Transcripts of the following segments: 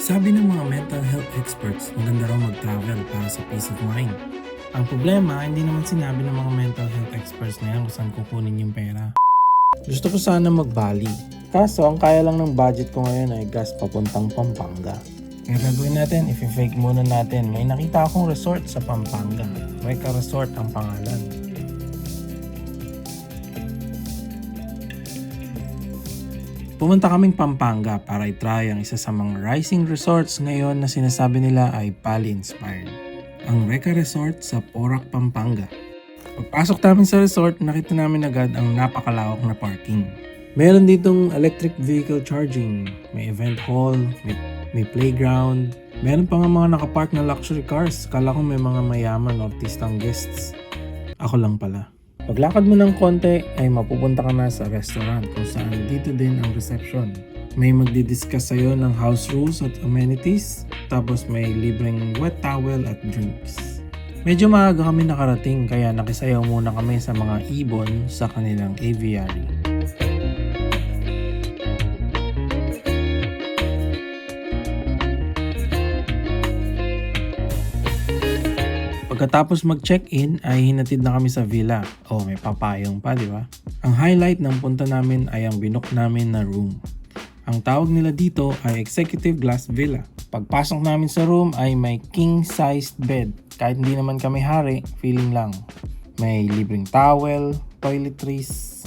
Sabi ng mga mental health experts, maganda raw mag-travel para sa peace of mind. Ang problema, hindi naman sinabi ng mga mental health experts na yan kung saan kukunin yung pera. Gusto ko sana mag-Bali. Kaso, ang kaya lang ng budget ko ngayon ay gas papuntang Pampanga. Kaya gagawin natin, i-fake muna natin. May nakita akong resort sa Pampanga. Reka Resort ang pangalan. Pumunta kaming Pampanga para i-try ang isa sa mga rising resorts ngayon na sinasabi nila ay Bali-inspired. Ang Reka Resort sa Porac, Pampanga. Pagpasok namin sa resort, nakita namin agad ang napakalawak na parking. Meron ditong electric vehicle charging, may event hall, may playground. Meron pa nga mga nakapark na luxury cars. Kala ko may mga mayaman o artistang guests. Ako lang pala. Paglakad mo ng konti ay mapupunta ka na sa restaurant kung saan dito din ang reception. May magdidiscuss sa'yo ng house rules at amenities, tapos may libreng wet towel at drinks. Medyo maaga kami nakarating kaya nakisayaw muna kami sa mga ibon sa kanilang aviary. Pagkatapos mag-check-in ay hinatid na kami sa villa. Oh, may papayong pa, di ba? Ang highlight ng punta namin ay ang binook namin na room. Ang tawag nila dito ay Executive Glass Villa. Pagpasok namin sa room ay may king-sized bed. Kahit hindi naman kami hari, feeling lang. May libreng towel, toiletries,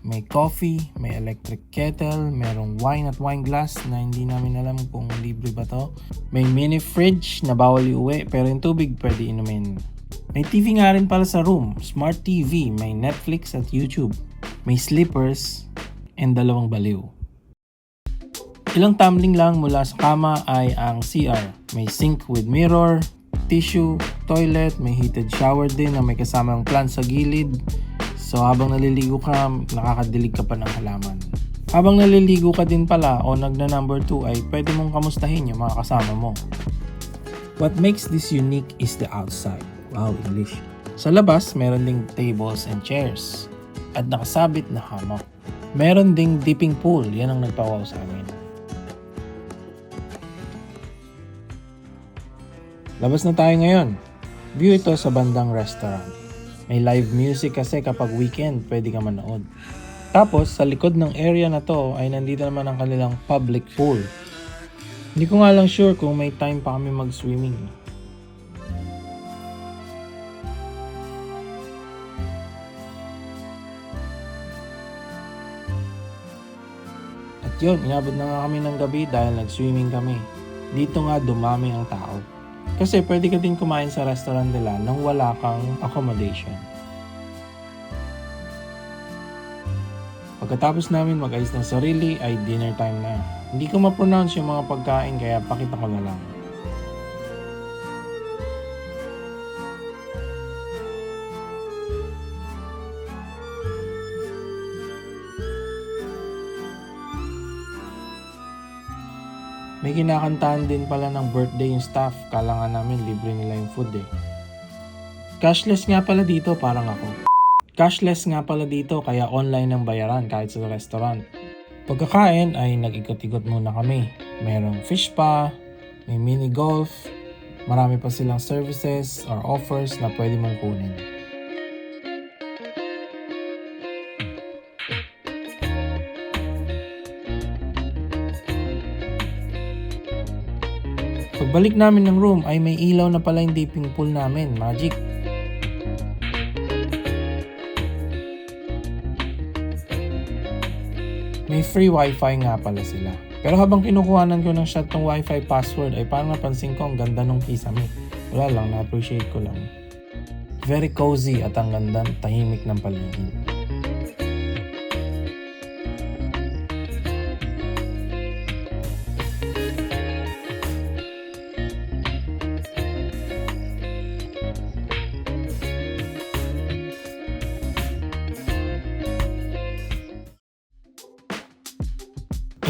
may coffee, may electric kettle, merong wine at wine glass na hindi namin alam kung libre ba to. May mini fridge na bawal iuwi pero yung tubig pwede inumin. May TV nga rin pala sa room, smart TV, may Netflix at YouTube. May slippers and 2 baliw. Ilang tumbling lang mula sa kama ay ang CR. May sink with mirror, tissue, toilet, may heated shower din na may kasamang plant sa gilid. So habang naliligo ka, nakakadilig ka pa ng halaman. Habang naliligo ka din pala o nagna number 2 ay pwede mong kamustahin yung mga kasama mo. What makes this unique is the outside. Wow, English. Sa labas, meron ding tables and chairs. At nakasabit na hammock. Meron ding dipping pool, yan ang nagpawaw sa amin. Labas na tayo ngayon. View ito sa bandang restaurant. May live music kasi kapag weekend pwede ka manood. Tapos sa likod ng area na to ay nandito naman ang kanilang public pool. Hindi ko nga lang sure kung may time pa kami mag-swimming. At yun, inabot na nga kami ng gabi dahil nag-swimming kami. Dito nga dumami ang tao. Kasi pwede ka din kumain sa restaurant nila nang wala kang accommodation. Pagkatapos namin mag-ayos ng sarili ay dinner time na. Hindi ko ma-pronounce yung mga pagkain kaya pakita ko na lang. May kinakantahan din pala ng birthday yung staff. Kala nga namin libre nila yung food eh. Cashless nga pala dito, parang ako. Cashless nga pala dito kaya online ang bayaran kahit sa restaurant. Pagkakain ay nag-ikot-ikot muna kami. Merong fish spa, may mini golf, marami pa silang services or offers na pwede mong kunin. Pagbalik namin ng room ay may ilaw na pala yung dipping pool namin, magic. May free wifi nga pala sila. Pero habang kinukuhanan ko ng shot ng wifi password ay parang napansin ko ang ganda ng kisame. Wala lang, na-appreciate ko lang. Very cozy at ang ganda, tahimik ng paligid.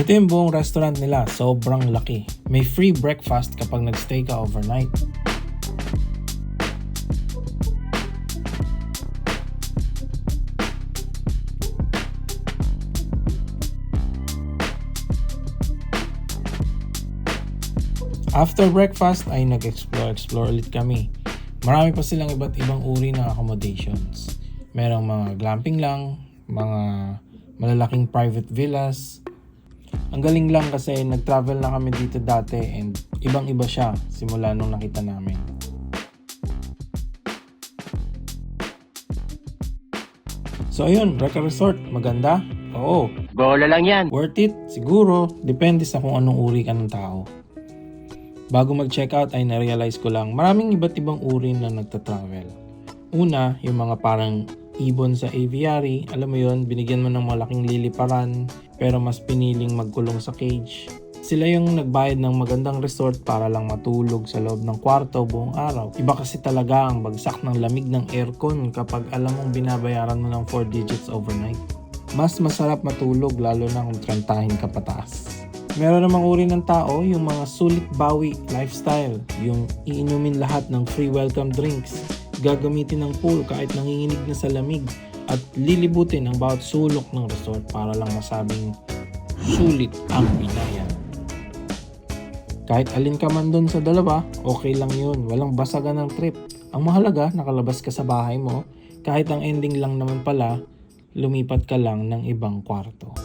Ito yung buong restaurant nila, sobrang laki. May free breakfast kapag nagstay ka overnight. After breakfast ay nag-explore ulit kami. Marami pa silang iba't ibang uri ng accommodations. Merong mga glamping lang, mga malalaking private villas. Ang galing lang kasi nag-travel na kami dito dati and ibang-iba siya simula nung nakita namin. So ayun, Reka Resort, maganda? Oo. Bola lang yan. Worth it? Siguro. Depende sa kung anong uri ka ng tao. Bago mag-checkout ay na-realize ko lang maraming iba't ibang uri na nagta-travel. Una, yung mga parang ibon sa aviary, alam mo yun, binigyan mo ng malaking liliparan pero mas piniling magkulong sa cage. Sila yung nagbayad ng magandang resort para lang matulog sa loob ng kwarto buong araw. Iba kasi talaga ang bagsak ng lamig ng aircon kapag alam mong binabayaran mo ng 4 digits overnight. Mas masarap matulog lalo na kung trantahin ka pataas. Meron namang uri ng tao, yung mga sulit bawi lifestyle, yung iinumin lahat ng free welcome drinks, gagamitin ng pool kahit nanginginig na sa lamig, at lilibutin ang bawat sulok ng resort para lang masabing sulit ang binayan. Kahit alin ka man dun sa dalawa, okay lang yun, walang basagan ng trip. Ang mahalaga, nakalabas ka sa bahay mo, kahit ang ending lang naman pala, lumipat ka lang ng ibang kwarto.